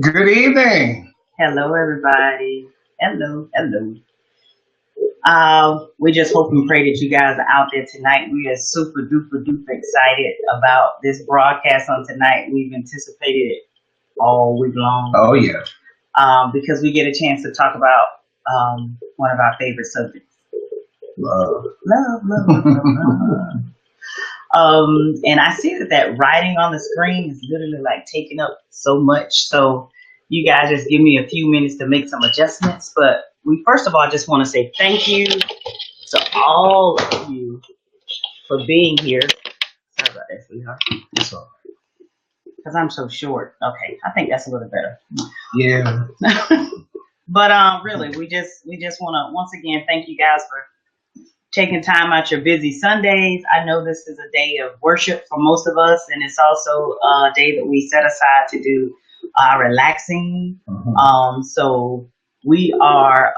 Good evening. Hello, everybody. Hello. We just hope and pray that you guys are out there tonight. We are super duper duper excited about this broadcast on tonight. We've anticipated it all week long Oh, yeah. because we get a chance to talk about one of our favorite subjects. Love. Love. And I see that writing on the screen is literally like taking up so much. So you guys just give me a few minutes to make some adjustments. But we first of all just want to say thank you to all of you for being here. Sorry about that, sweetheart. That's all. Because I'm so short. Okay, I think that's a little better. Yeah. But really, we just want to once again thank you guys for taking time out your busy Sundays. I know this is a day of worship for most of us, and it's also a day that we set aside to do relaxing. So we are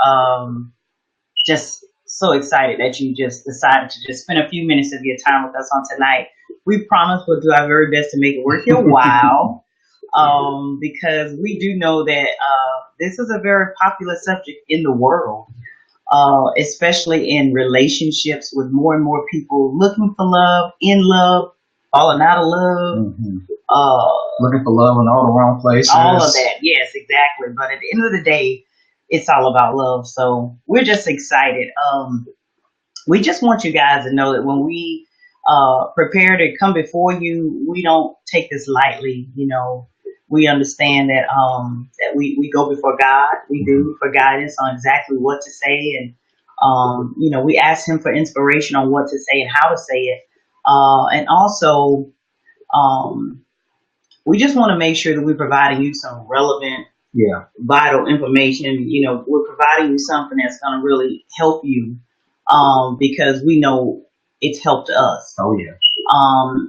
just so excited that you just decided to just spend a few minutes of your time with us on tonight. We promise we'll do our very best to make it worth your while, because we do know that this is a very popular subject in the world. Especially in relationships with more and more people looking for love, in love, falling out of love. Looking for love in all the wrong places. All of that. Yes, exactly. But at the end of the day, it's all about love. So we're just excited. We just want you guys to know that when we prepare to come before you, we don't take this lightly. You know, we understand that that we go before God. We do for guidance on exactly what to say, and we ask Him for inspiration on what to say and how to say it, and also we just want to make sure that we're providing you some relevant, vital information. You know, we're providing you something that's going to really help you, because we know it's helped us. Oh yeah.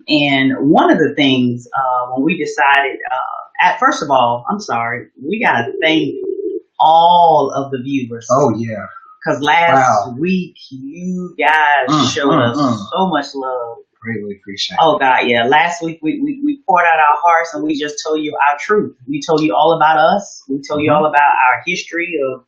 And one of the things when we decided, first of all, I'm sorry, we got to thank all of the viewers. Oh yeah. Because last week you guys showed us so much love. Greatly appreciate it. Oh God, yeah. Last week we poured out our hearts and we just told you our truth. We told you all about us. We told you all about our history of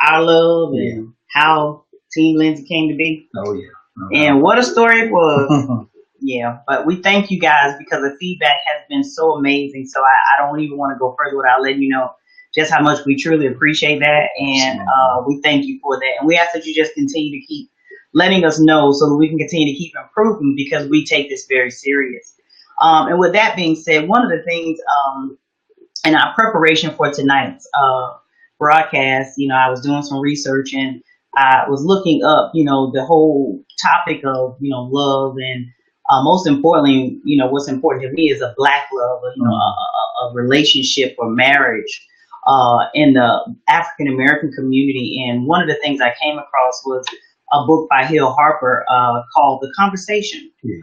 our love and how Team Lindsay came to be. Oh yeah. And what a story it was. Yeah, but we thank you guys because the feedback has been so amazing. So I don't even want to go further without letting you know just how much we truly appreciate that. And we thank you for that. And we ask that you just continue to keep letting us know so that we can continue to keep improving because we take this very serious. And with that being said, one of the things in our preparation for tonight's broadcast, I was doing some research and I was looking up, the whole topic of, love and most importantly, what's important to me is a Black love, a relationship or marriage in the African American community. And one of the things I came across was a book by Hill Harper called The Conversation. Yeah.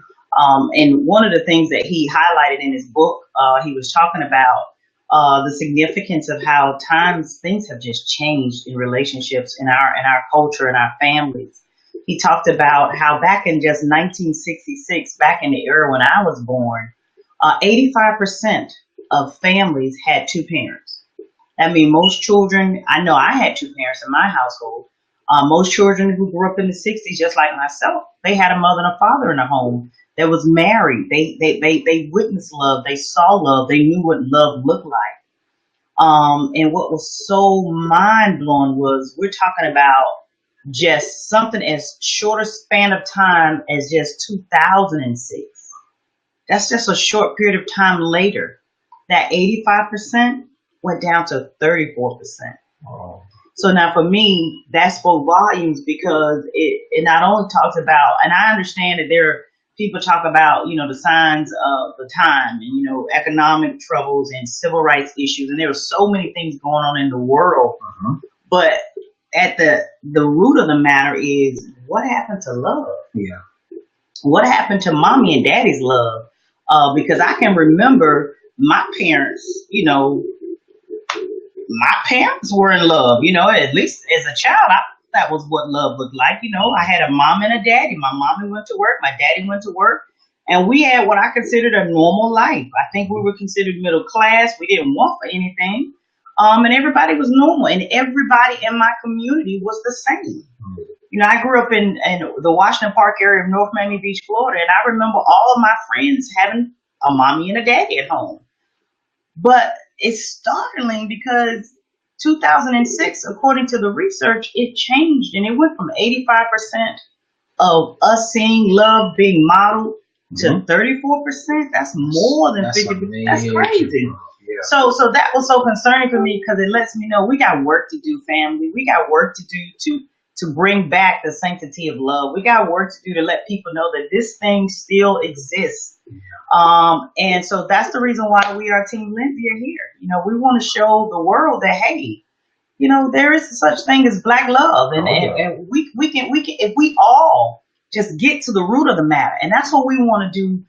And one of the things that he highlighted in his book, he was talking about the significance of how things have just changed in relationships in our culture and our families. He talked about how back in just 1966, back in the era when I was born, 85% of families had two parents. I mean, most children, I know I had two parents in my household. Most children who grew up in the 60s, just like myself, they had a mother and a father in the home that was married. They witnessed love. They saw love. They knew what love looked like. And what was so mind-blowing was we're talking about just something as short a span of time as just 2006. That's just a short period of time later. That 85% went down to 34%. Oh. So now for me, that spoke volumes because it not only talks about, and I understand that there are people talk about, the signs of the time and, economic troubles and civil rights issues. And there are so many things going on in the world. But at the root of the matter is what happened to love? Yeah. What happened to mommy and daddy's love? Because I can remember my parents, my parents were in love, at least as a child, that was what love looked like. I had a mom and a daddy. My mommy went to work. My daddy went to work. And we had what I considered a normal life. I think we were considered middle class. We didn't want for anything. And everybody was normal, and everybody in my community was the same. You know, I grew up in the Washington Park area of North Miami Beach, Florida, and I remember all of my friends having a mommy and a daddy at home. But it's startling because 2006, according to the research, it changed, and it went from 85% of us seeing love being modeled to 34%. That's more than 50%. That's crazy. Yeah. So that was so concerning for me because it lets me know we got work to do, family. We got work to do to bring back the sanctity of love. We got work to do to let people know that this thing still exists. And so that's the reason why we are Team Lindsay are here. You know, we want to show the world that, hey, you know, there is such thing as black love, and we can if we all just get to the root of the matter, and that's what we want to do.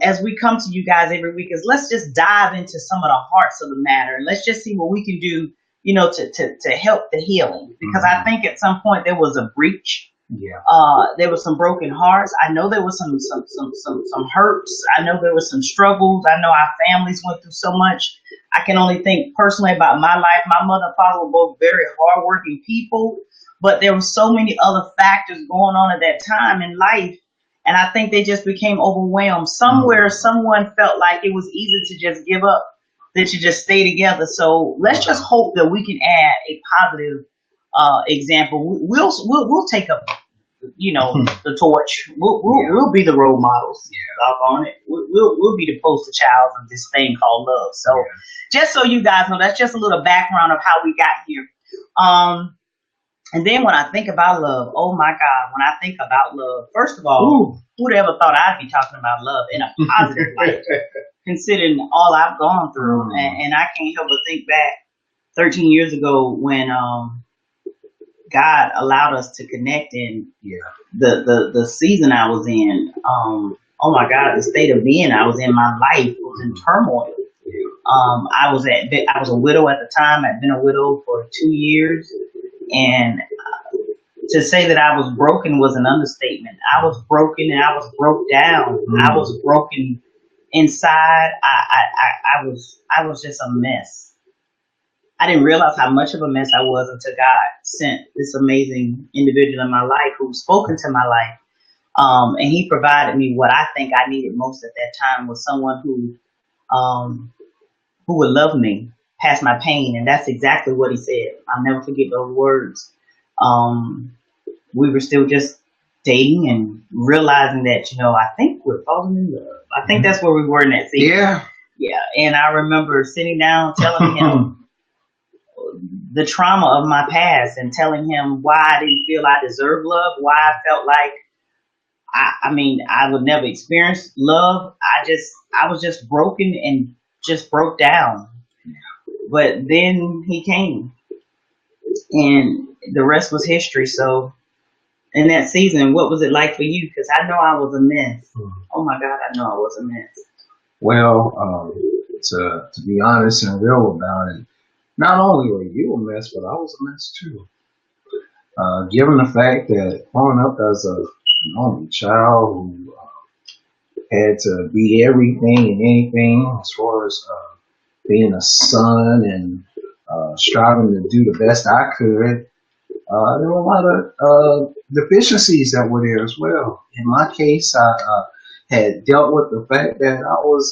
As we come to you guys every week, is let's just dive into some of the hearts of the matter, and let's just see what we can do, you know, to help the healing. Because I think at some point there was a breach. Yeah. There was some broken hearts. I know there was some hurts. I know there was some struggles. I know our families went through so much. I can only think personally about my life. My mother and father were both very hardworking people, but there were so many other factors going on at that time in life. And I think they just became overwhelmed. Somewhere, someone felt like it was easy to just give up, that you just stay together. So let's just hope that we can add a positive example. We'll take up, you know, the torch. We'll be the role models. On it. We'll be the poster child of this thing called love. So just so you guys know, that's just a little background of how we got here. And then when I think about love, oh my God, when I think about love, first of all, who'd ever thought I'd be talking about love in a positive light, considering all I've gone through. And I can't help but think back 13 years ago when God allowed us to connect in the season I was in. Oh my God, the state of being I was in, my life was in turmoil. I was a widow at the time. I'd been a widow for 2 years, and to say that I was broken was an understatement. I was broken, and I was broke down. I was broken inside. I was just a mess. I didn't realize how much of a mess I was until God sent this amazing individual in my life who spoke into my life. And he provided me what I think I needed most at that time, was someone who would love me past my pain. And that's exactly what he said. I'll never forget those words. We were still just dating and realizing that, you know, I think we're falling in love. I think that's where we were in that season. Yeah. And I remember sitting down telling him the trauma of my past and telling him why I didn't feel I deserved love, why I felt like I would never experience love. I was just broken and just broke down. But then he came, and the rest was history. So in that season, what was it like for you? Because I know I was a mess. Oh my God, I know I was a mess. Well, to be honest and real about it, not only were you a mess, but I was a mess too. Given the fact that growing up as a only child who had to be everything and anything as far as being a son and striving to do the best I could, there were a lot of deficiencies that were there as well. In my case, I had dealt with the fact that I was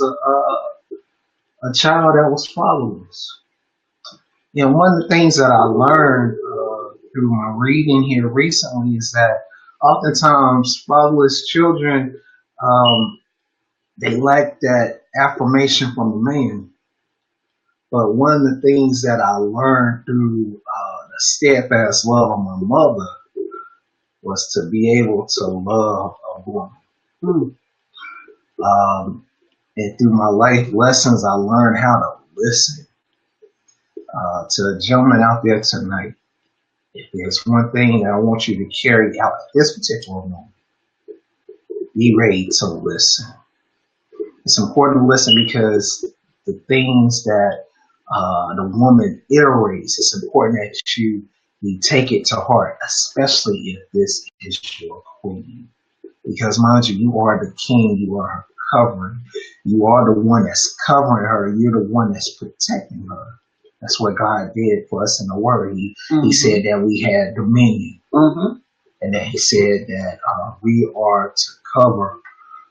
a child that was fatherless. You know, one of the things that I learned through my reading here recently is that oftentimes fatherless children, they lack that affirmation from a man. But one of the things that I learned through the steadfast love of my mother was to be able to love a woman. And through my life lessons, I learned how to listen. To the gentleman out there tonight, if there's one thing that I want you to carry out at this particular moment, be ready to listen. It's important to listen because the things that the woman iterates, it's important that you take it to heart, especially if this is your queen. Because mind you, you are the king, you are her covering. You are the one that's covering her, you're the one that's protecting her. That's what God did for us in the Word. He said that we had dominion. And then he said that we are to cover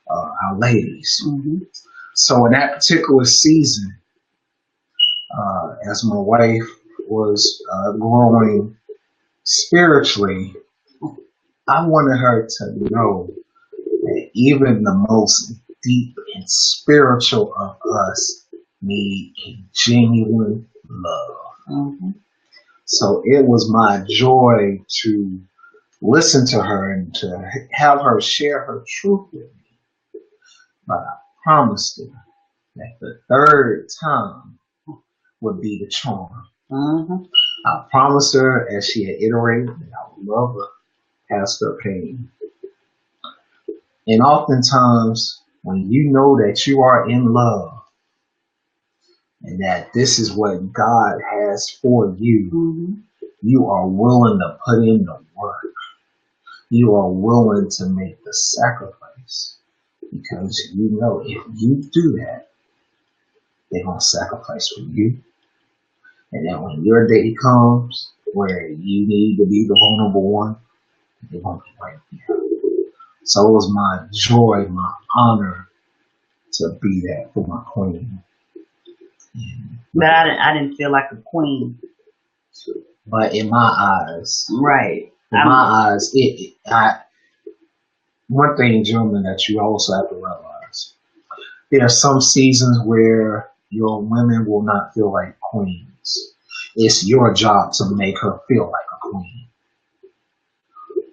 our ladies. So in that particular season, as my wife was growing spiritually, I wanted her to know that even the most deep and spiritual of us need a genuine love. So it was my joy to listen to her and to have her share her truth with me. But I promised her that the third time would be the charm. I promised her, as she had iterated, that I would love her past her pain. And oftentimes, when you know that you are in love and that this is what God has for you, you are willing to put in the work. You are willing to make the sacrifice because you know if you do that, they're going to sacrifice for you. And then when your day comes where you need to be the vulnerable one, they're going to be right there. So it was my joy, my honor to be that for my queen. But I didn't feel like a queen. But in my eyes, right. In my eyes, one thing, gentlemen, that you also have to realize, there are some seasons where your women will not feel like queens. It's your job to make her feel like a queen.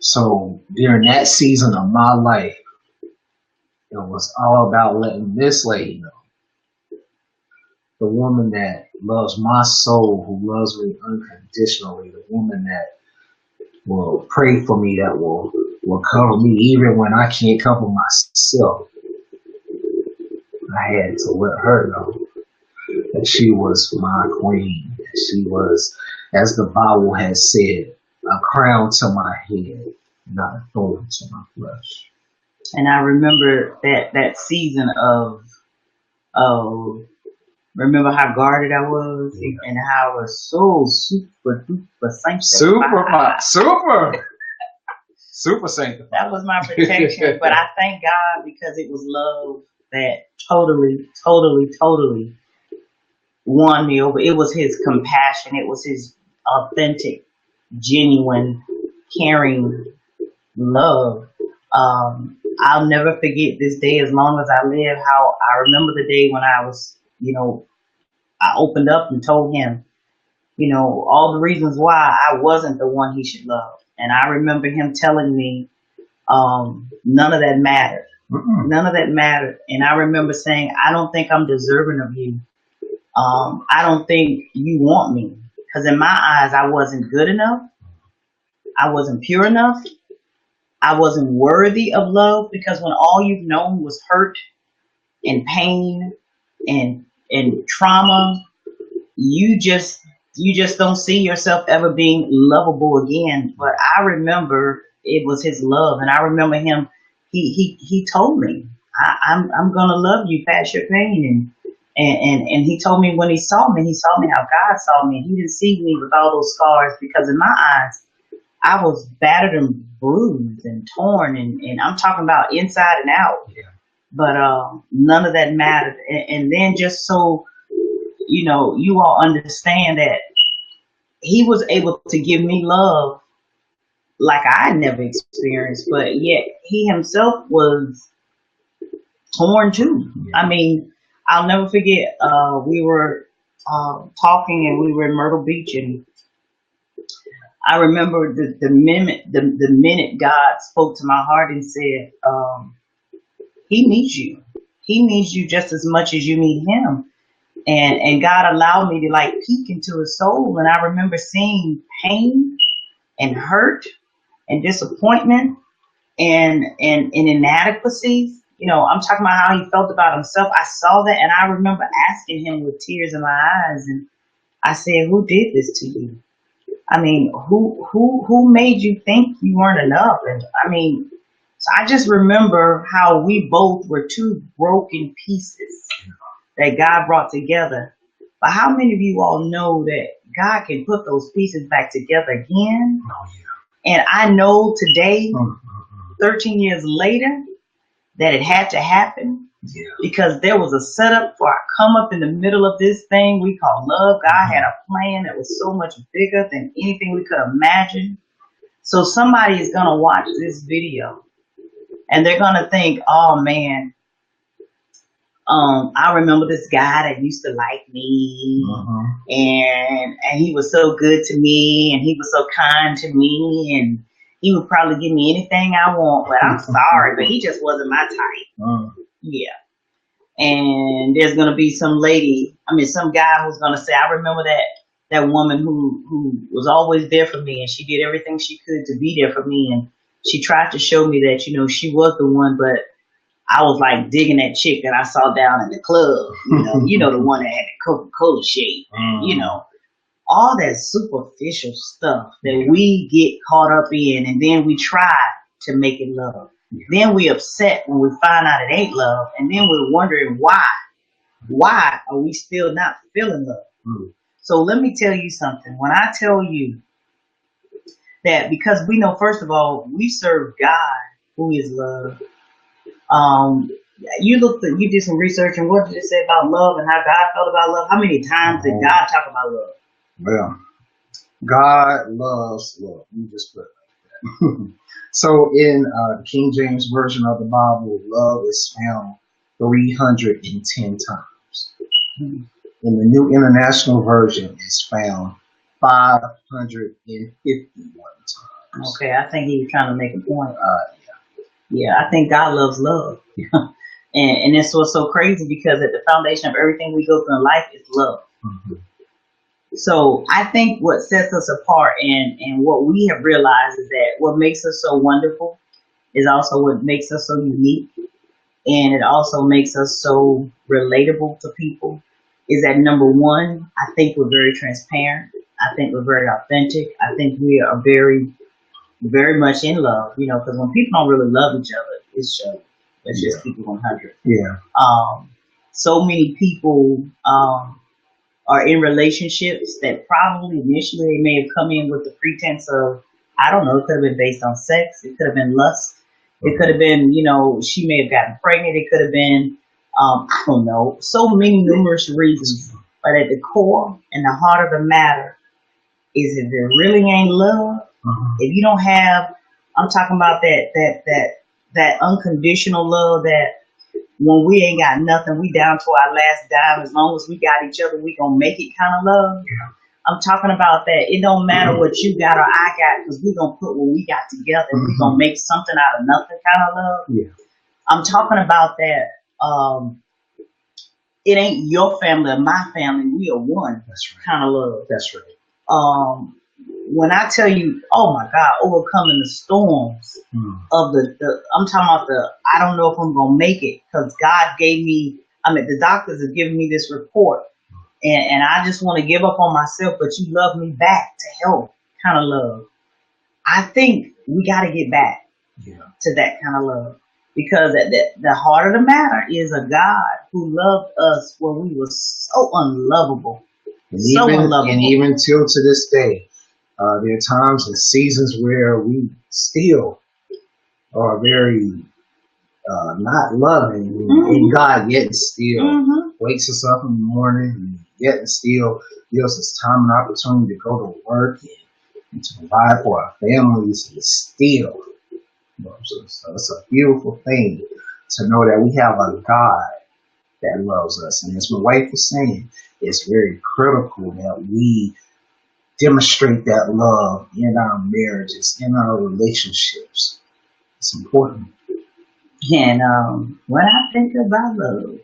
So during that season of my life, it was all about letting this lady know, the woman that loves my soul, who loves me unconditionally, the woman that will pray for me, that will cover me even when I can't cover myself. I had to let her know that she was my queen, that she was, as the Bible has said, a crown to my head, not a thorn to my flesh. And I remember that season of remember how guarded I was and how I was so super sanctified. Super sanctified. That was my protection. But I thank God because it was love that totally won me over. It was his compassion. It was his authentic, genuine, caring love. I'll never forget this day as long as I live, how I remember the day when I was, I opened up and told him, all the reasons why I wasn't the one he should love. And I remember him telling me, none of that mattered. None of that mattered. And I remember saying, I don't think I'm deserving of you. I don't think you want me. Because in my eyes, I wasn't good enough. I wasn't pure enough. I wasn't worthy of love, because when all you've known was hurt and pain and trauma, you just don't see yourself ever being lovable again. But I remember it was his love, and I remember him. He told me, I'm gonna love you past your pain, and he told me when he saw me how God saw me. He didn't see me with all those scars, because in my eyes, I was battered and bruised and torn, and I'm talking about inside and out. Yeah. But none of that mattered. And then just so you all understand that he was able to give me love like I never experienced, but yet he himself was torn too. Yeah. I mean, I'll never forget, we were talking, and we were in Myrtle Beach, and I remember the minute God spoke to my heart and said, he needs you. He needs you just as much as you need him. And God allowed me to peek into his soul. And I remember seeing pain and hurt and disappointment and inadequacies. I'm talking about how he felt about himself. I saw that, and I remember asking him with tears in my eyes, and I said, who did this to you? I mean, who made you think you weren't enough? And I mean, So I just remember how we both were two broken pieces that God brought together. But how many of you all know that God can put those pieces back together again? Oh, And I know today, yeah. 13 years later, that it had to happen Yeah. because there was a setup for a come up in the middle of this thing we call love. God had a plan that was so much bigger than anything we could imagine. So somebody is going to watch this video and they're going to think, oh man, I remember this guy that used to like me, and he was so good to me, and he was so kind to me, and he would probably give me anything I want. But I'm sorry, but he just wasn't my type. Yeah. And there's gonna be some guy who's gonna say, I remember that woman who was always there for me, and she did everything she could to be there for me, and she tried to show me that she was the one, but I was like digging that chick that I saw down in the club, the one that had the Coca-Cola shade, all that superficial stuff that we get caught up in, and then we try to make it love. Then we upset when we find out it ain't love, and then we're wondering why. Why are we still not feeling love? So let me tell you something. When I tell you that, because we know, first of all, we serve God, who is love. You did some research, and what did it say about love and how God felt about love? How many times did God talk about love? Well, God loves love. You just put it like that. So in the King James Version of the Bible, love is found 310 times. In the New International Version, it's found 551 times. Okay, I think he was trying to make a point. Yeah, I think God loves love. and that's what's so crazy, because at the foundation of everything we go through in life is love. So I think what sets us apart and what we have realized is that what makes us so wonderful is also what makes us so unique. And it also makes us so relatable to people is that, number one, I think we're very transparent. I think we're very authentic. I think we are very, very much in love, because when people don't really love each other, it's show. Let's just keep it 100. Yeah. So many people are in relationships that probably initially they may have come in with the pretense of, I don't know, it could have been based on sex. It could have been lust. It could have been, she may have gotten pregnant. It could have been, I don't know, so many numerous reasons. But at the core and the heart of the matter is, if there really ain't love, if you don't have, I'm talking about that unconditional love, that when we ain't got nothing, we down to our last dime. As long as we got each other, we gonna make it kind of love. I'm talking about that. It don't matter what you got or I got, because we gonna put what we got together. We gonna make something out of nothing kind of love. I'm talking about that. It ain't your family or my family. We are one. That's right. Kind of love. That's right. When I tell you, oh my God, overcoming the storms of I'm talking about I don't know if I'm going to make it, because God gave me, the doctors have given me this report, and I just want to give up on myself, but you love me back to health kind of love. I think we got to get back to that kind of love, because the heart of the matter is a God who loved us when we were so unlovable. And even till to this day, there are times and seasons where we still are very not loving, and God yet still wakes us up in the morning, and yet still gives us time and opportunity to go to work and to provide for our families, and still. So it's a beautiful thing to know that we have a God that loves us. And as my wife was saying, it's very critical that we demonstrate that love in our marriages, in our relationships. It's important. And when I think about love,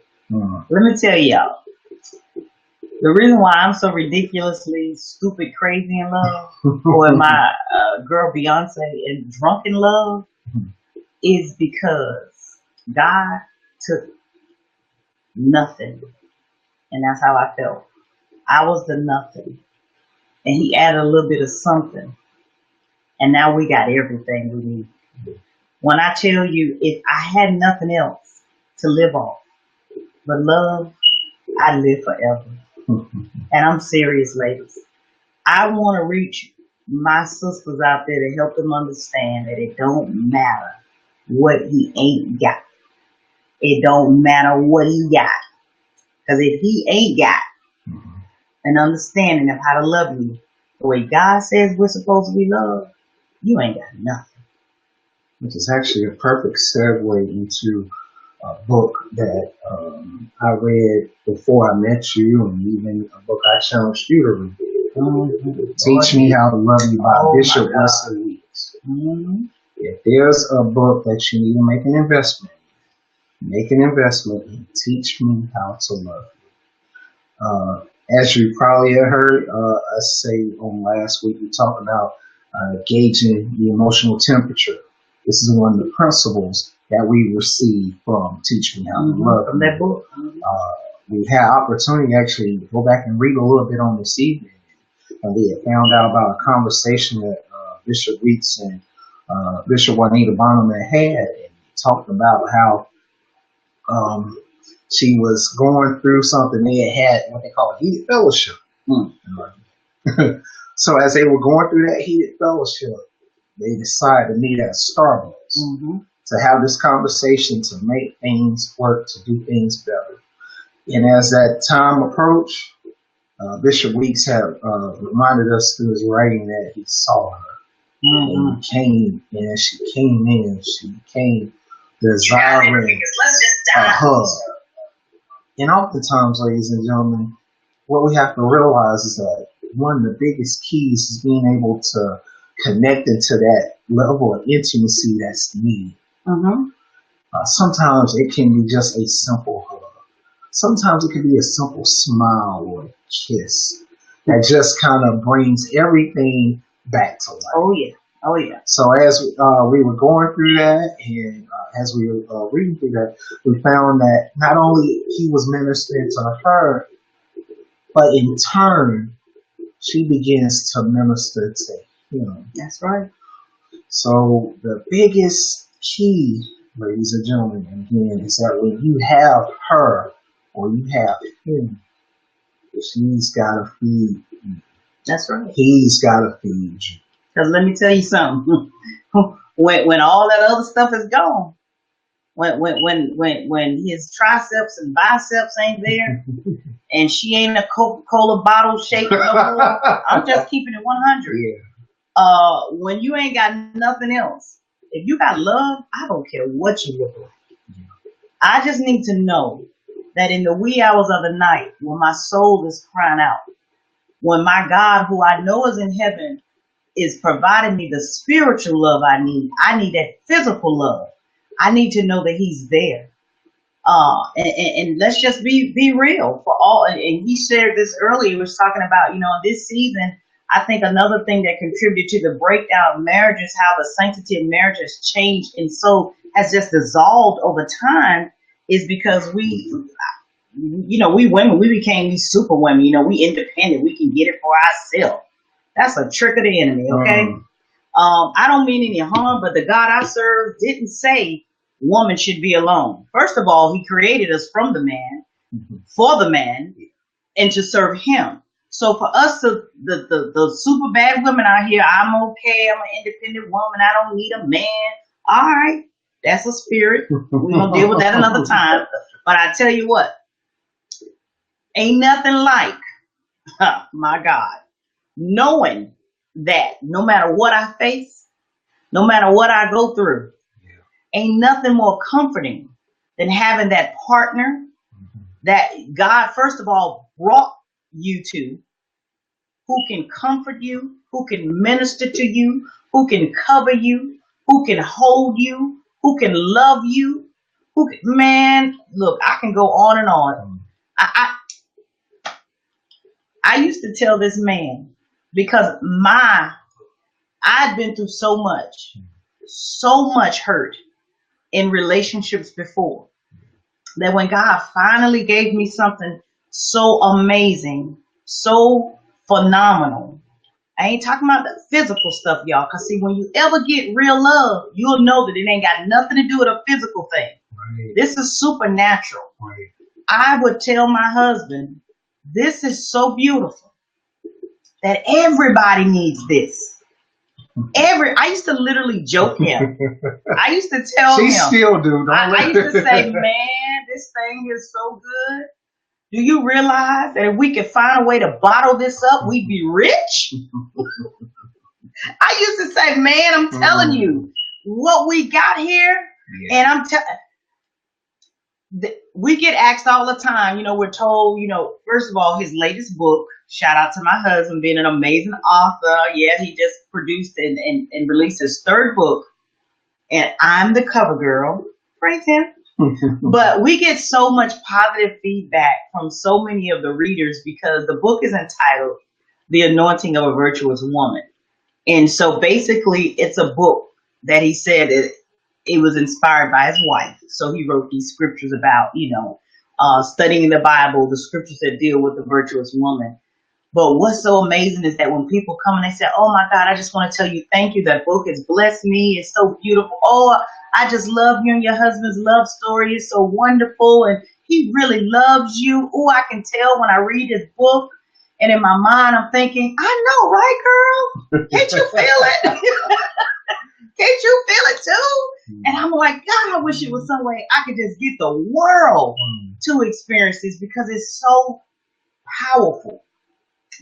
let me tell y'all, the reason why I'm so ridiculously stupid crazy in love, or my girl Beyonce in drunk in love, is because God took nothing, and that's how I felt. I was the nothing, and He added a little bit of something, and now we got everything we need. When I tell you, if I had nothing else to live off but love, I'd live forever. And I'm serious, ladies. I want to reach my sisters out there to help them understand that it don't matter what he ain't got. It don't matter what he got. Because if he ain't got an understanding of how to love you the way God says we're supposed to be loved, you ain't got nothing. Which is actually a perfect segue into a book that I read before I met you, and even a book I challenged you to read. Teach Me How to Love You by Bishop Wesley Weeks. If there's a book that you need to make an investment in, Teach Me How to Love You. As you probably have heard us say on last week, we talked about gauging the emotional temperature. This is one of the principles that we receive from Teach Me How to Love You. From that book. We've had opportunity actually to go back and read a little bit on this evening. And we had found out about a conversation that Bishop Weeks and Bishop Juanita Bonham had, and talked about how she was going through something. They had what they call a heated fellowship. So as they were going through that heated fellowship, they decided to meet at Starbucks to have this conversation, to make things work, to do things better. And as that time approached, Bishop Weeks had reminded us through his writing that he saw her. And he came, and as she came in, she became desiring a hug. And oftentimes, ladies and gentlemen, what we have to realize is that one of the biggest keys is being able to connect into that level of intimacy that's needed. Sometimes it can be just a simple hug. Sometimes it can be a simple smile or a kiss that just kind of brings everything back to life. Oh yeah. So as we were going through that, and as we were reading through that, we found that not only he was ministering to her, but in turn, she begins to minister to him. That's right. So the biggest key, ladies and gentlemen, again, is that when you have her or you have him, she's got to feed you. That's right. He's got to feed you. Because let me tell you something. when all that other stuff is gone, when his triceps and biceps ain't there, and she ain't a Coca-Cola bottle shaking no more, I'm just keeping it 100. Yeah. When you ain't got nothing else, if you got love, I don't care what you look like. I just need to know that in the wee hours of the night, when my soul is crying out, when my God, who I know is in heaven, is providing me the spiritual love I need that physical love. I need to know that he's there. And let's just be real for all. And he shared this earlier. He was talking about, this season, I think another thing that contributed to the breakdown of marriages, how the sanctity of marriage has changed and so has just dissolved over time, is because we women, we became these super women. We independent. We can get it for ourselves. That's a trick of the enemy, okay? I don't mean any harm, but the God I serve didn't say woman should be alone. First of all, he created us from the man, for the man, and to serve him. So for us, the super bad women out here, I'm okay, I'm an independent woman, I don't need a man. All right, that's a spirit. We're going to deal with that another time. But I tell you what, ain't nothing like, my God, knowing that no matter what I face, no matter what I go through, ain't nothing more comforting than having that partner that God, first of all, brought you to, who can comfort you, who can minister to you, who can cover you, who can hold you, who can love you. Man, look, I can go on and on. I used to tell this man, because I'd been through so much hurt in relationships before, that when God finally gave me something so amazing, so phenomenal, I ain't talking about the physical stuff, y'all. Because, see, when you ever get real love, you'll know that it ain't got nothing to do with a physical thing. Right. This is supernatural. Right. I would tell my husband, this is so beautiful that everybody needs this. I used to literally joke him. I used to tell him. She still do. I used to say, man, this thing is so good. Do you realize that if we could find a way to bottle this up, we'd be rich? I used to say, man, I'm telling you, what we got here, and I'm telling. We get asked all the time, we're told, first of all, his latest book, shout out to my husband, being an amazing author. Yeah, he just produced and released his third book, and I'm the cover girl. Praise him. But we get so much positive feedback from so many of the readers because the book is entitled The Anointing of a Virtuous Woman. And so basically it's a book that he said it was inspired by his wife. So he wrote these scriptures about, studying the Bible, the scriptures that deal with the virtuous woman. But what's so amazing is that when people come and they say, oh my God, I just want to tell you, thank you. That book has blessed me. It's so beautiful. Oh, I just love you and your husband's love story. It's so wonderful. And he really loves you. Oh, I can tell when I read his book. And in my mind, I'm thinking, I know, right, girl? Can't you feel it? Can't you feel it too? And I'm like, God, I wish it was some way I could just get the world to experience this because it's so powerful.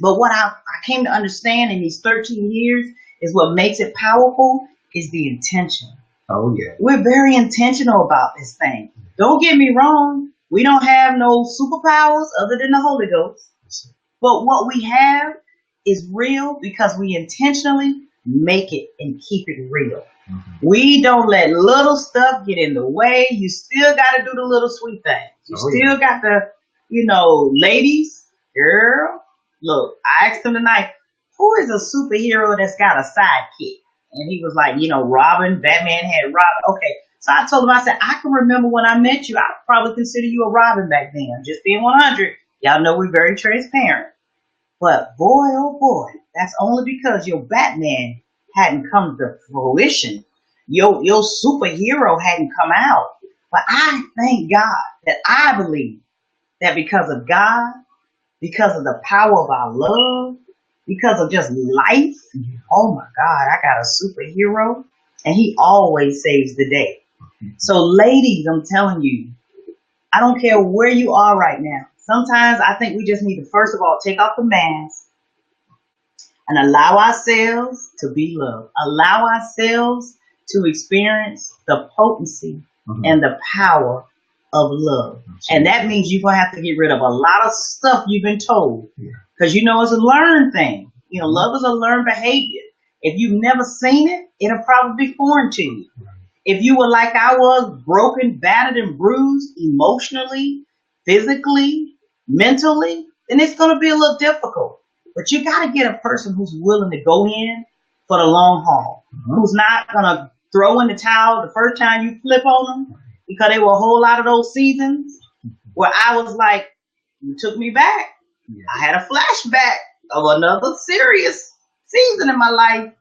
But what I came to understand in these 13 years is what makes it powerful is the intention. Oh, yeah. We're very intentional about this thing. Don't get me wrong. We don't have no superpowers other than the Holy Ghost. But what we have is real because we intentionally make it and keep it real. Mm-hmm. We don't let little stuff get in the way. You still got to do the little sweet things. You still got to, ladies, girl. Look, I asked him tonight, who is a superhero that's got a sidekick? And he was like, Robin, Batman had Robin. Okay. So I told him, I said, I can remember when I met you. I probably consider you a Robin back then. Just being 100. Y'all know we're very transparent. But boy, oh boy, that's only because your Batman hadn't come to fruition. Your superhero hadn't come out. But I thank God that I believe that because of God, because of the power of our love, because of just life, oh my God, I got a superhero, and he always saves the day. So ladies, I'm telling you, I don't care where you are right now. Sometimes I think we just need to, first of all, take off the mask and allow ourselves to be loved. Allow ourselves to experience the potency and the power of love. And that means you're going to have to get rid of a lot of stuff you've been told. Because it's a learned thing. Love is a learned behavior. If you've never seen it, it'll probably be foreign to you. If you were like I was, broken, battered, and bruised emotionally, physically, mentally, then it's going to be a little difficult. But you got to get a person who's willing to go in for the long haul, who's not going to throw in the towel the first time you flip on them, because there were a whole lot of those seasons where I was like, you took me back. I had a flashback of another serious season in my life.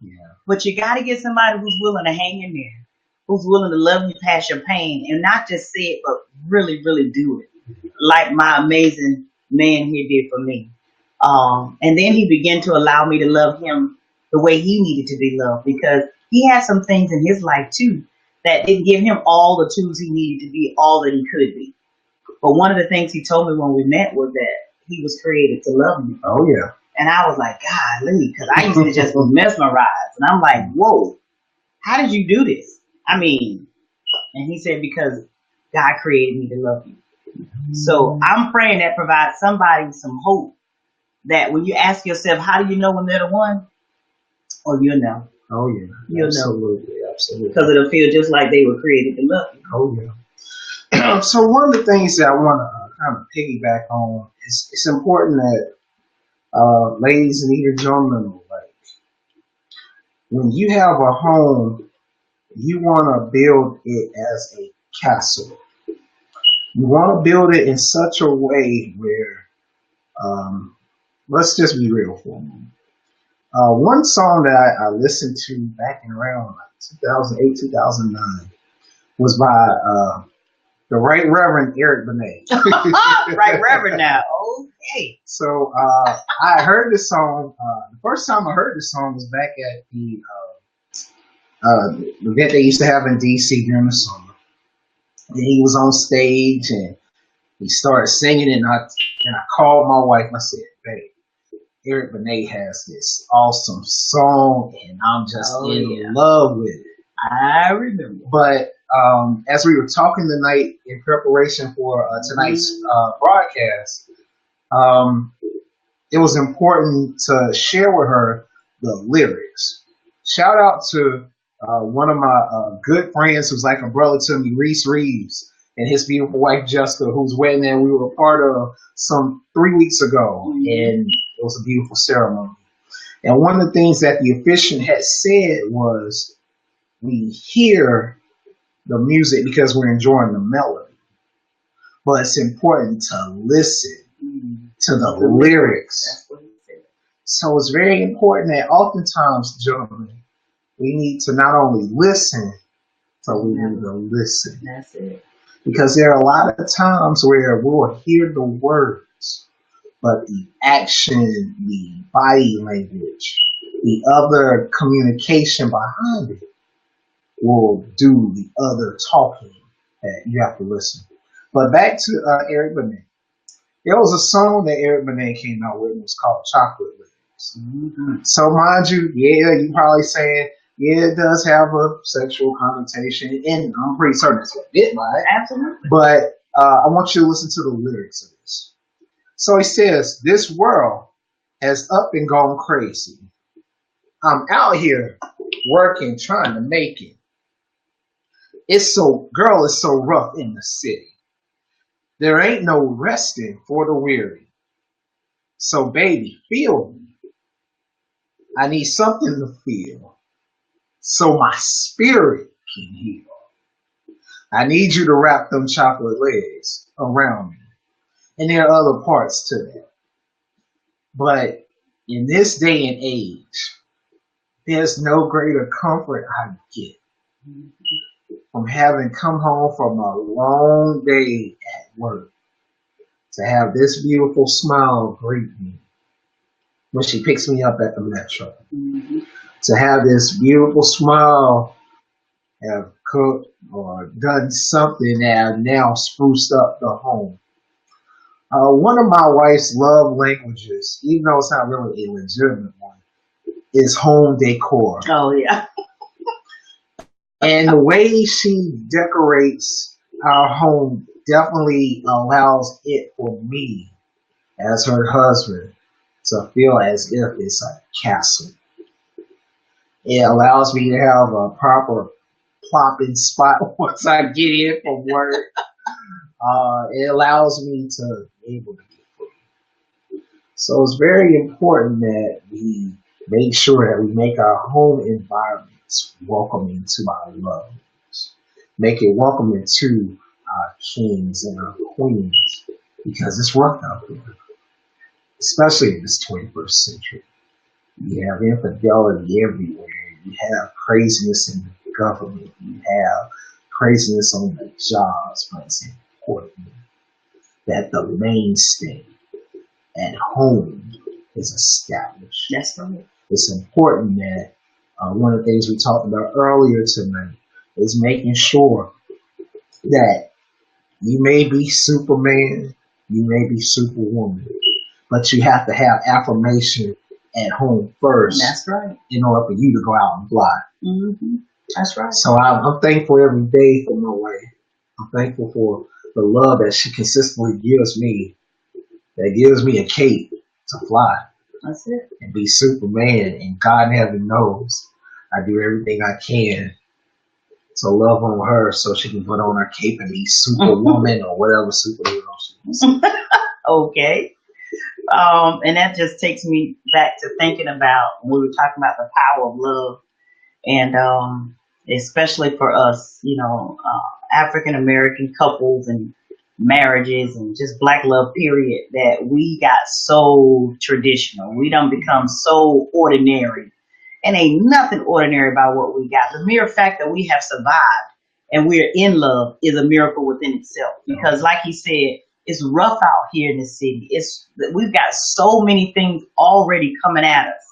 But you got to get somebody who's willing to hang in there, who's willing to love you past your pain and not just say it, but really, really do it. Like my amazing man here did for me. And then he began to allow me to love him the way he needed to be loved, because he had some things in his life too that didn't give him all the tools he needed to be all that he could be. But one of the things he told me when we met was that he was created to love me. Oh, yeah. And I was like, golly, because I used to just be mesmerized. And I'm like, whoa, how did you do this? And he said, because God created me to love you. So I'm praying that provides somebody some hope, that when you ask yourself, how do you know when they're the one? Oh, you'll know. Oh, yeah. You'll absolutely, know. Absolutely. Because it'll feel just like they were created to love you. Oh, yeah. So one of the things that I want to kind of piggyback on is it's important that ladies and even gentlemen, like, when you have a home, you want to build it as a castle. You want to build it in such a way where, let's just be real for a moment. One song that I listened to back in around like 2008, 2009 was by the Right Reverend Eric Benet. Right, Reverend. Now, okay. So I heard this song. The first time I heard this song was back at the event they used to have in DC during the summer. And he was on stage and he started singing, and I called my wife. And I said, "Babe, Eric Benet has this awesome song, and I'm just in love with it." I remember. But as we were talking tonight in preparation for tonight's broadcast, it was important to share with her the lyrics. Shout out to one of my good friends who's like a brother to me, Reese Reeves, and his beautiful wife Jessica, whose wedding that we were a part of some 3 weeks ago, and it was a beautiful ceremony. And one of the things that the officiant had said was, we hear the music because we're enjoying the melody, but it's important to listen to the lyrics. So it's very important that oftentimes, gentlemen, we need to not only listen, but we need to listen. That's it. Because there are a lot of times where we'll hear the words, but the action, the body language, the other communication behind it will do the other talking that you have to listen. But back to Eric Benet. There was a song that Eric Benet came out with, and it was called Chocolate Lyrics. So mind you, yeah, you probably saying, yeah, it does have a sexual connotation, and I'm pretty certain it's a bit by it. Absolutely. But I want you to listen to the lyrics of this. So he says, "This world has up and gone crazy. I'm out here working, trying to make it. It's so rough in the city. There ain't no resting for the weary. So baby, feel me. I need something to feel so my spirit can heal. I need you to wrap them chocolate legs around me." And there are other parts to that. But in this day and age, there's no greater comfort I get from having come home from a long day at work to have this beautiful smile greet me when she picks me up at the metro. To have this beautiful smile have cooked or done something that have now spruced up the home. One of my wife's love languages, even though it's not really a legitimate one, is home decor. Oh, yeah. And the way she decorates our home definitely allows it for me, as her husband, to feel as if it's a castle. It allows me to have a proper plopping spot once I get in from work. It allows me to be able to get free. So it's very important that we make sure that we make our home environments welcoming to our loved ones. Make it welcoming to our kings and our queens, because it's rough out there, especially in this 21st century. You have infidelity everywhere. You have craziness in the government. You have craziness on the jobs. But it's important that the mainstay at home is established. That's right. It's important that one of the things we talked about earlier tonight is making sure that you may be Superman, you may be Superwoman, but you have to have affirmation at home first. That's right. In order for you to go out and fly. Mm-hmm. That's right. So I'm thankful every day for my wife. I'm thankful for the love that she consistently gives me, that gives me a cape to fly. That's it. And be Superman. And God in heaven knows I do everything I can to love on her so she can put on her cape and be Superwoman or whatever superhero she is. Okay. And that just takes me back to thinking about when we were talking about the power of love, and especially for us, African American couples and marriages and just black love period that we got so traditional. We done become so ordinary. And ain't nothing ordinary about what we got. The mere fact that we have survived and we're in love is a miracle within itself. Because like he said, it's rough out here in the city. We've got so many things already coming at us.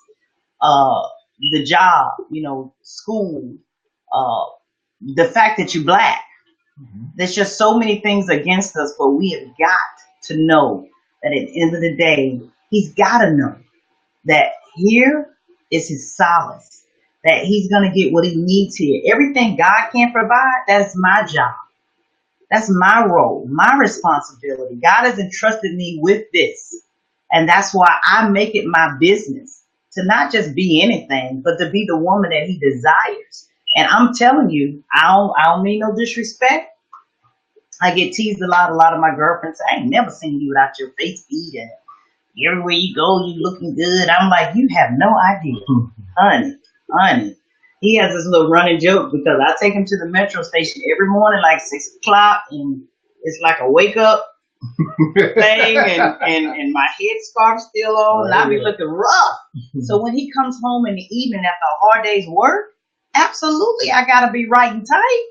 The job, school, the fact that you're black. There's just so many things against us, but we have got to know that at the end of the day, he's got to know that here is his solace, that he's going to get what he needs here. Everything God can provide, that's my job. That's my role, my responsibility. God has entrusted me with this. And that's why I make it my business to not just be anything, but to be the woman that he desires. And I'm telling you, I don't mean no disrespect. I get teased a lot. A lot of my girlfriends say, I ain't never seen you without your face beat, and everywhere you go, you looking good. I'm like, you have no idea. Honey. He has this little running joke because I take him to the metro station every morning, like 6 o'clock, and it's like a wake up thing, and my headscarf's still on, and I be looking rough. So when he comes home in the evening after a hard day's work, absolutely, I gotta be right and tight.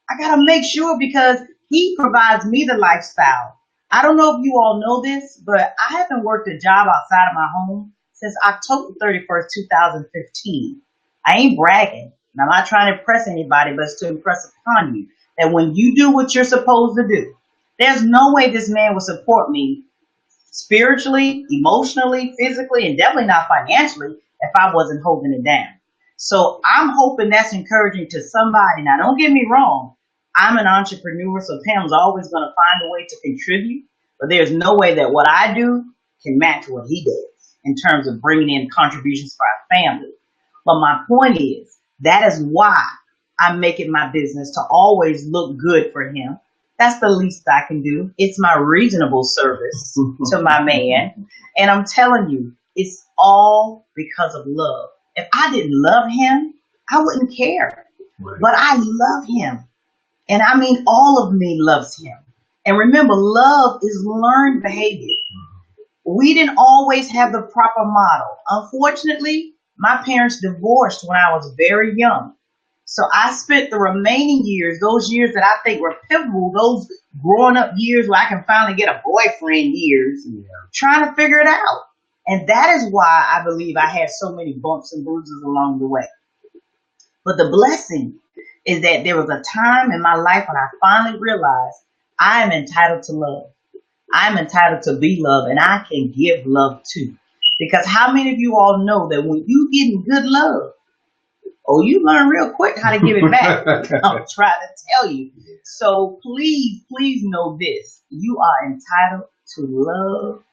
I gotta make sure because he provides me the lifestyle. I don't know if you all know this, but I haven't worked a job outside of my home since October 31st, 2015. I ain't bragging, and I'm not trying to impress anybody, but it's to impress upon you that when you do what you're supposed to do, there's no way this man would support me spiritually, emotionally, physically, and definitely not financially if I wasn't holding it down. So I'm hoping that's encouraging to somebody. Now, don't get me wrong. I'm an entrepreneur, so Pam's always going to find a way to contribute. But there's no way that what I do can match what he does in terms of bringing in contributions for our family. But my point is, that is why I make it my business to always look good for him. That's the least I can do. It's my reasonable service to my man. And I'm telling you, it's all because of love. If I didn't love him, I wouldn't care. Right. But I love him. And I mean, all of me loves him. And remember, love is learned behavior. We didn't always have the proper model. Unfortunately, my parents divorced when I was very young. So I spent the remaining years, those years that I think were pivotal, those growing up years where I can finally get a boyfriend years, trying to figure it out. And that is why I believe I had so many bumps and bruises along the way. But the blessing is that there was a time in my life when I finally realized I am entitled to love. I'm entitled to be loved, and I can give love too. Because how many of you all know that when you getting good love, you learn real quick how to give it back. I'm trying to tell you. So please know this. You are entitled to love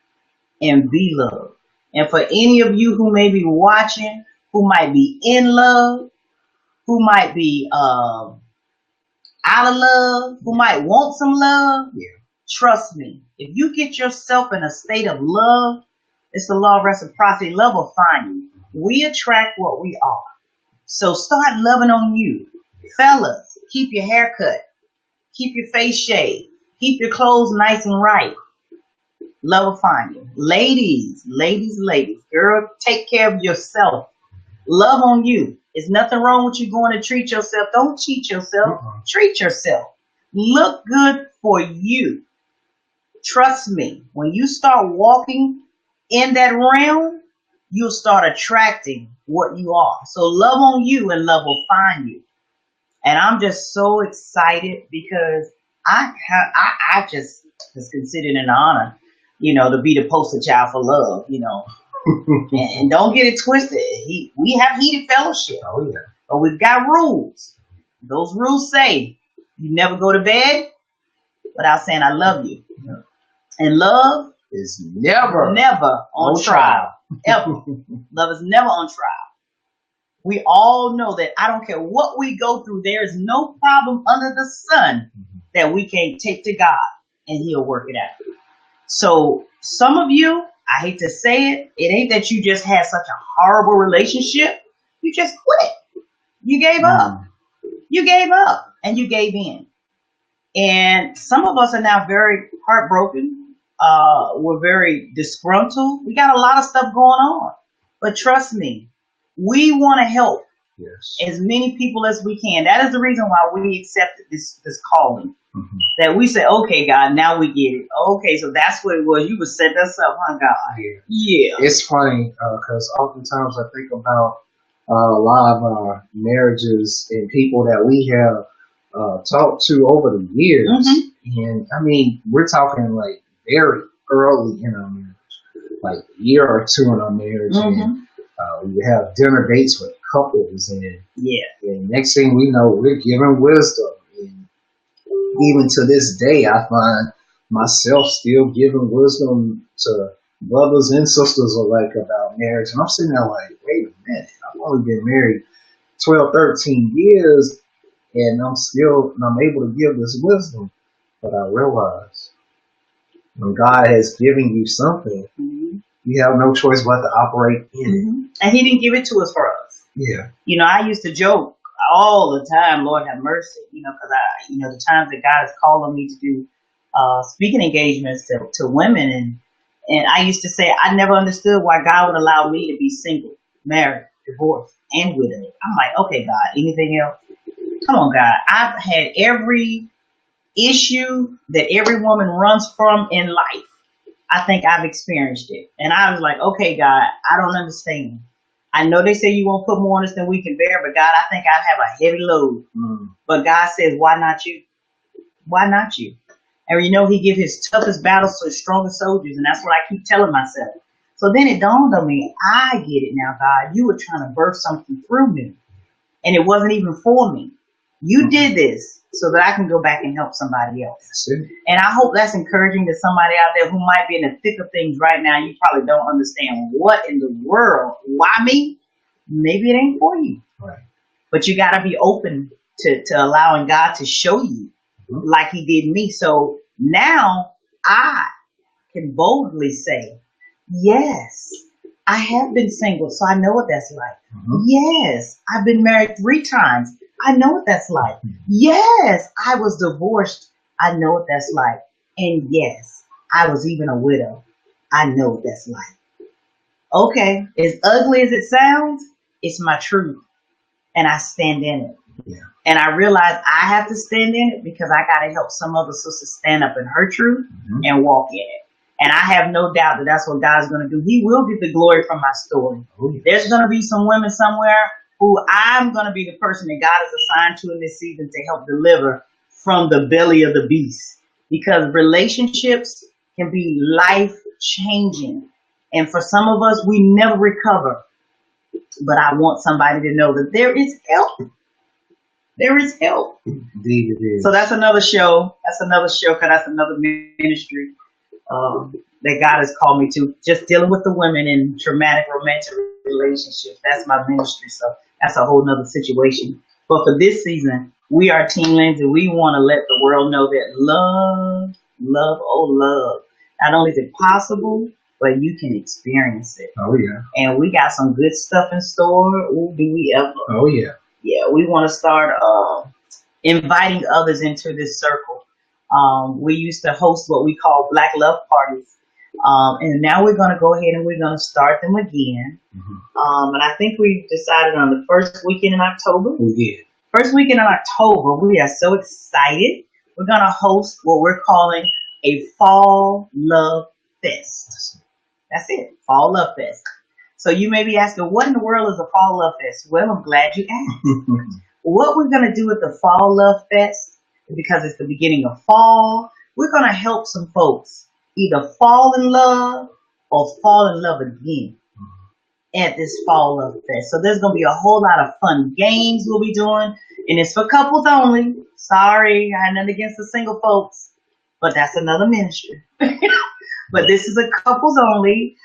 and be loved. And for any of you who may be watching, who might be in love, who might be out of love, who might want some love, trust me. If you get yourself in a state of love, it's the law of reciprocity. Love will find you. We attract what we are. So start loving on you. Fellas, keep your hair cut. Keep your face shaved. Keep your clothes nice and right. Love will find you. Ladies. Girl, take care of yourself. Love on you. There's nothing wrong with you going to treat yourself. Don't cheat yourself. Treat yourself. Look good for you. Trust me, when you start walking in that realm, you'll start attracting what you are. So love on you and love will find you. And I'm just so excited because I just was considered an honor, to be the poster child for love, and don't get it twisted. We have heated fellowship. Oh, yeah. But we've got rules. Those rules say you never go to bed without saying I love you. Yeah. And love is never on trial. Ever. Love is never on trial. We all know that I don't care what we go through, there is no problem under the sun that we can't take to God and he'll work it out. So some of you, I hate to say it, it ain't that you just had such a horrible relationship. You just quit. You gave up. You gave up and you gave in. And some of us are now very heartbroken. We're very disgruntled. We got a lot of stuff going on. But trust me, we want to help Yes. as many people as we can. That is the reason why we accepted this calling. Mm-hmm. That we say, okay, God, now we get it. Okay, so that's what it was. You would set us up, huh, God? Yeah. It's funny because oftentimes I think about a lot of our marriages and people that we have talked to over the years. Mm-hmm. And I mean, we're talking like very early in our marriage, like a year or two in our marriage. Mm-hmm. And we have dinner dates with couples. And next thing we know, we're giving wisdom. And even to this day, I find myself still giving wisdom to brothers and sisters alike about marriage. And I'm sitting there like, wait a minute, I've only been married 12, 13 years, and I'm able to give this wisdom. But I realize when God has given you something, mm-hmm. you have no choice but to operate in mm-hmm. it. And He didn't give it to us for us. Yeah. I used to joke all the time, Lord have mercy, because the times that God is calling me to do speaking engagements to women, and I used to say I never understood why God would allow me to be single, married, divorced, and widowed. I'm like, okay, God, anything else? Come on, God. I've had every issue that every woman runs from in life. I think I've experienced it. And I was like, okay, God, I don't understand. I know they say you won't put more on us than we can bear, but God, I think I have a heavy load. Mm. But God says, why not you? Why not you? And He gives His toughest battles to His strongest soldiers. And that's what I keep telling myself. So then it dawned on me, I get it now, God. You were trying to birth something through me. And it wasn't even for me. You did this so that I can go back and help somebody else. And I hope that's encouraging to somebody out there who might be in the thick of things right now. You probably don't understand what in the world. Why me? Maybe it ain't for you. Right. But you got to be open to allowing God to show you like He did me. So now I can boldly say, yes, I have been single, so I know what that's like. Mm-hmm. Yes, I've been married 3 times. I know what that's like. Yes, I was divorced. I know what that's like. And yes, I was even a widow. I know what that's like. Okay, as ugly as it sounds, it's my truth. And I stand in it. Yeah. And I realize I have to stand in it because I got to help some other sisters stand up in her truth and walk in it. And I have no doubt that that's what God's going to do. He will get the glory from my story. Oh, yes. There's going to be some women somewhere who I'm going to be the person that God has assigned to in this season to help deliver from the belly of the beast. Because relationships can be life-changing. And for some of us, we never recover. But I want somebody to know that there is help. There is help. Indeed it is. So that's another show. Because that's another ministry that God has called me to. Just dealing with the women in traumatic romantic relationships. That's my ministry. So that's a whole nother situation. But for this season, we are Team Lindsay. We want to let the world know that love, love. Not only is it possible, but you can experience it. Oh, yeah. And we got some good stuff in store. Ooh, do we ever? Oh, yeah. Yeah, we want to start inviting others into this circle. We used to host what we call Black Love Parties. And now we're going to go ahead and we're going to start them again. Mm-hmm. And I think we've decided on the first weekend in October. We did. First weekend in October, we are so excited. We're going to host what we're calling a Fall Love Fest. That's it, Fall Love Fest. So you may be asking, what in the world is a Fall Love Fest? Well, I'm glad you asked. What we're going to do at the Fall Love Fest, because it's the beginning of fall, we're going to help some folks either fall in love or fall in love again at this Fall Love Fest. So there's going to be a whole lot of fun games we'll be doing, and it's for couples only. Sorry, I had nothing against the single folks, but that's another ministry. But this is a couples only.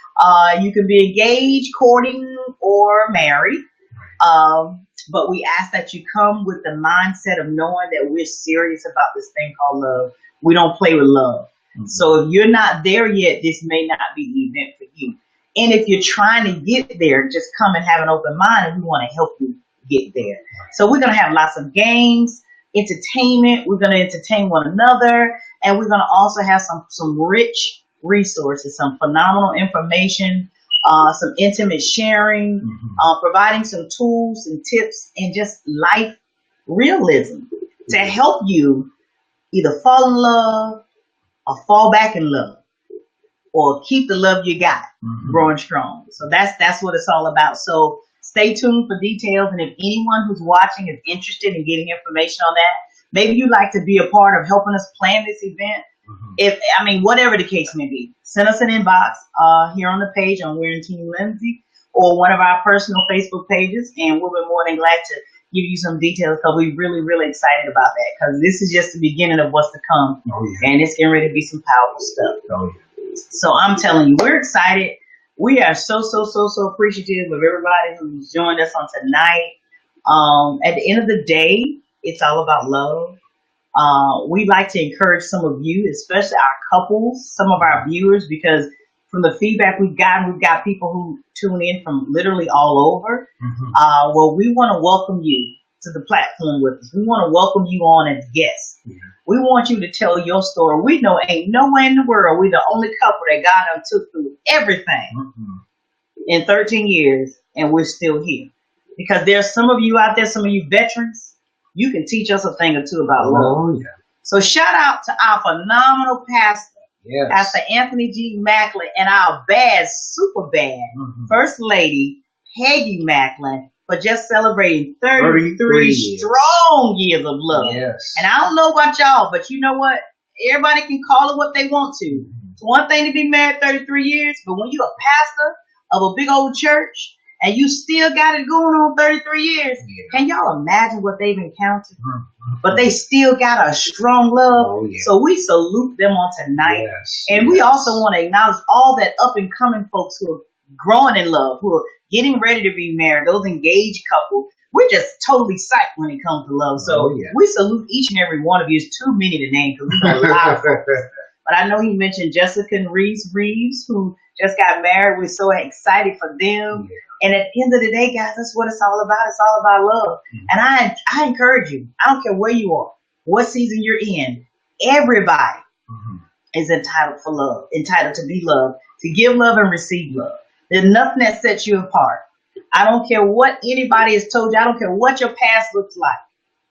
You can be engaged, courting, or married. But we ask that you come with the mindset of knowing that we're serious about this thing called love. We don't play with love. Mm-hmm. So if you're not there yet, this may not be the event for you. And if you're trying to get there, just come and have an open mind, and we want to help you get there. So we're going to have lots of games. entertainment. We're going to entertain one another, and we're going to also have some rich resources, some phenomenal information, some intimate sharing, providing some tools and tips, and just life realism to help you either fall in love or fall back in love, or keep the love you got growing strong. So that's what it's all about. So stay tuned for details. And if anyone who's watching is interested in getting information on that, maybe you'd like to be a part of helping us plan this event. Whatever the case may be, send us an inbox here on the page on We're in Team Lindsay, or one of our personal Facebook pages, and we'll be more than glad to give you some details, because we're really, really excited about that, because this is just the beginning of what's to come. And it's getting ready to be some powerful stuff. So I'm telling you, we're excited. We are so appreciative of everybody who's joined us on tonight. At the end of the day, it's all about love. We'd like to encourage some of you, especially our couples, some of our viewers, because from the feedback we've got people who tune in from literally all over. Well, we want to welcome you to the platform with us. We want to welcome you on as guests. We want you to tell your story. We know ain't nowhere in the world we're the only couple that God done took through everything in 13 years, and we're still here. Because there's some of you out there, some of you veterans, you can teach us a thing or two about love. So shout out to our phenomenal pastor, Pastor Anthony G. Macklin, and our super bad First Lady, Peggy Macklin, for just celebrating 33 strong years of love. And I don't know about y'all, but you know what? Everybody can call it what they want to. It's one thing to be married 33 years, but when you're a pastor of a big old church and you still got it going on 33 years, can y'all imagine what they've encountered? But they still got a strong love. So we salute them on tonight. And we also want to acknowledge all that up and coming folks who are growing in love, who are getting ready to be married, those engaged couples. We're just totally psyched when it comes to love. So we salute each and every one of you. It's too many to name because we know a lot of folks. But I know he mentioned Jessica and Reeves, who just got married. We're so excited for them. And at the end of the day, guys, that's what it's all about. It's all about love. And I encourage you. I don't care where you are, what season you're in. Everybody is entitled for love, entitled to be loved, to give love and receive love. There's nothing that sets you apart. I don't care what anybody has told you. I don't care what your past looks like.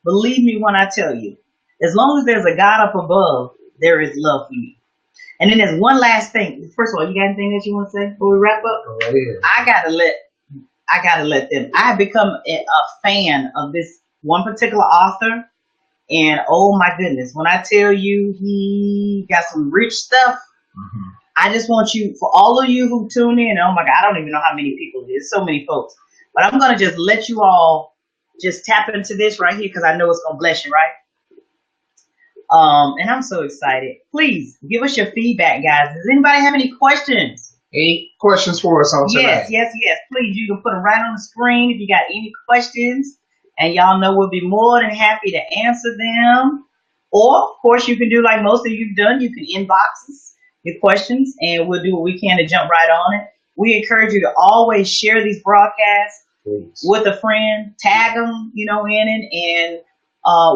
Believe me when I tell you, as long as there's a God up above, there is love for you. And then there's one last thing. First of all, you got anything that you want to say before we wrap up? I gotta let them. I have become a fan of this one particular author, and oh my goodness, when I tell you he got some rich stuff, I just want you, for all of you who tune in, oh my God, I don't even know how many people it is, so many folks, but I'm gonna just let you all just tap into this right here because I know it's gonna bless you, right? And I'm so excited. Please give us your feedback, guys. Does anybody have any questions? Any questions for us on tonight? Yes. Please, you can put them right on the screen if you got any questions. And y'all know we'll be more than happy to answer them. Or, of course, you can do like most of you've done. You can inbox us your questions, and we'll do what we can to jump right on it. We encourage you to always share these broadcasts with a friend. Tag them, in it. And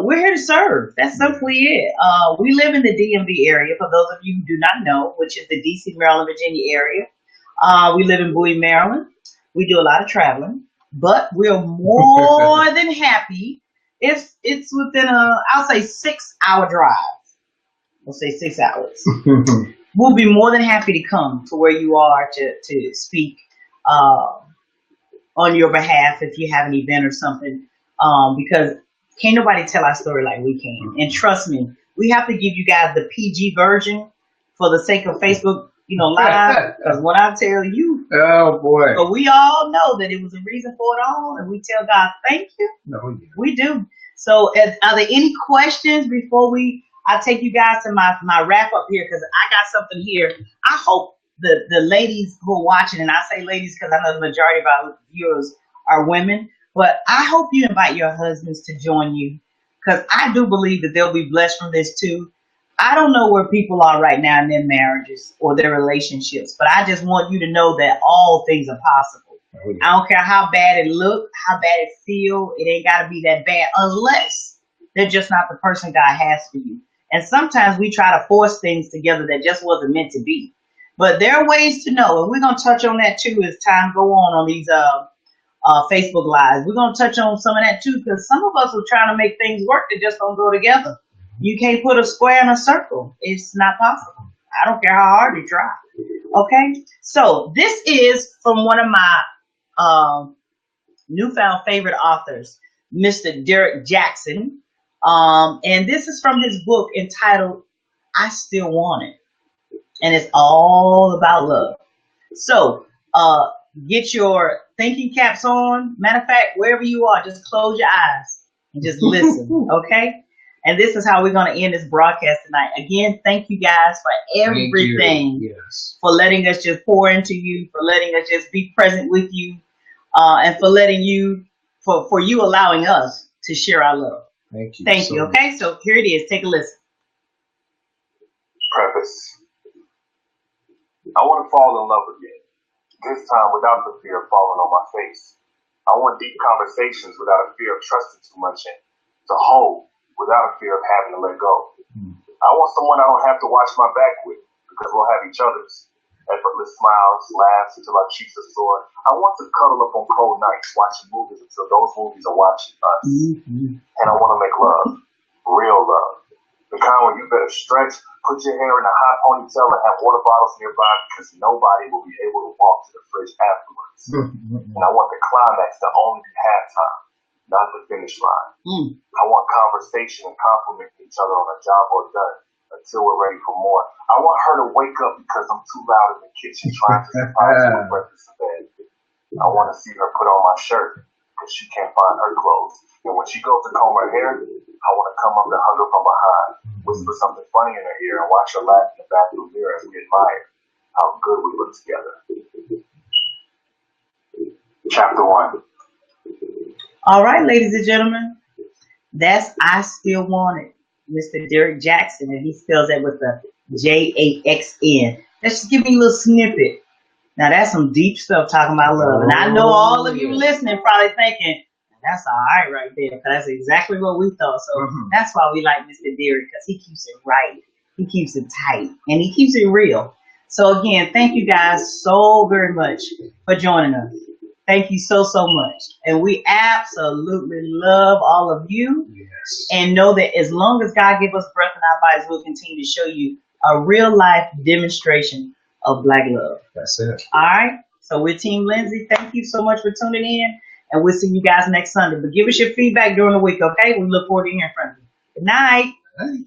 we're here to serve. That's simply it. We live in the DMV area, for those of you who do not know, which is the DC, Maryland, Virginia area. We live in Bowie, Maryland. We do a lot of traveling, but we're more than happy if it's within I'll say 6-hour drive. We'll say 6 hours. We'll be more than happy to come to where you are to speak on your behalf if you have an event or something, because can't nobody tell our story like we can. And trust me, we have to give you guys the PG version for the sake of Facebook, live. Because when I tell you, oh boy, but we all know that it was a reason for it all, and we tell God thank you. We do. So, are there any questions before I take you guys to my wrap up here? Because I got something here. I hope the ladies who are watching, and I say ladies because I know the majority of our viewers are women. But I hope you invite your husbands to join you, because I do believe that they'll be blessed from this too. I don't know where people are right now in their marriages or their relationships, but I just want you to know that all things are possible. I don't care how bad it look, how bad it feel. It ain't got to be that bad unless they're just not the person God has for you. And sometimes we try to force things together that just wasn't meant to be. But there are ways to know, and we're gonna touch on that too as time go on these Facebook lives. We're gonna touch on some of that too, because some of us are trying to make things work that just don't go together. You can't put a square in a circle. It's not possible. I don't care how hard you try. Okay, so this is from one of my newfound favorite authors, Mr. Derek Jackson. And this is from his book entitled I Still Want It. And it's all about love. So get your thinking caps on. Matter of fact, wherever you are, just close your eyes and just listen. Okay? And this is how we're going to end this broadcast tonight. Again, thank you guys for everything. Yes. For letting us just pour into you, for letting us just be present with you, and for letting you, for you allowing us to share our love. Thank you. Thank you. Okay, so here it is. Take a listen. Preface. I want to fall in love again, this time without the fear of falling on my face. I want deep conversations without a fear of trusting too much in, to hold without a fear of having to let go. I want someone I don't have to watch my back with, because we'll have each other's. Effortless smiles, laughs until our cheeks are sore. I want to cuddle up on cold nights watching movies until those movies are watching us. And I want to make love, real love. The kind where you better stretch, put your hair in a hot ponytail, and have water bottles nearby because nobody will be able to walk to the fridge afterwards. And I want the climax to only be halftime, not the finish line. I want conversation and complimenting each other on a job well done until we're ready for more. I want her to wake up because I'm too loud in the kitchen trying to surprise her with breakfast in bed. I want to see her put on my shirt because she can't find her clothes. And when she goes to comb her hair, I want to come up and hug her from behind, whisper something funny in her ear, and watch her laugh in the bathroom mirror as we admire how good we look together. Chapter 1. All right, ladies and gentlemen, that's I Still Want It, Mr. Derek Jackson, and he spells that with the Jaxn. Let's just give me a little snippet. Now that's some deep stuff talking about love, and I know all of you listening probably thinking that's all right there, because that's exactly what we thought. So that's why we like Mr. Derek, because he keeps it right, he keeps it tight, and he keeps it real. So again, thank you guys so very much for joining us. Thank you so much. And we absolutely love all of you. Yes. And know that as long as God gives us breath in our bodies, we'll continue to show you a real life demonstration of Black love. That's it. All right. So we're Team Lindsay. Thank you so much for tuning in. And we'll see you guys next Sunday. But give us your feedback during the week, okay? We look forward to hearing from you. Good night. Hey.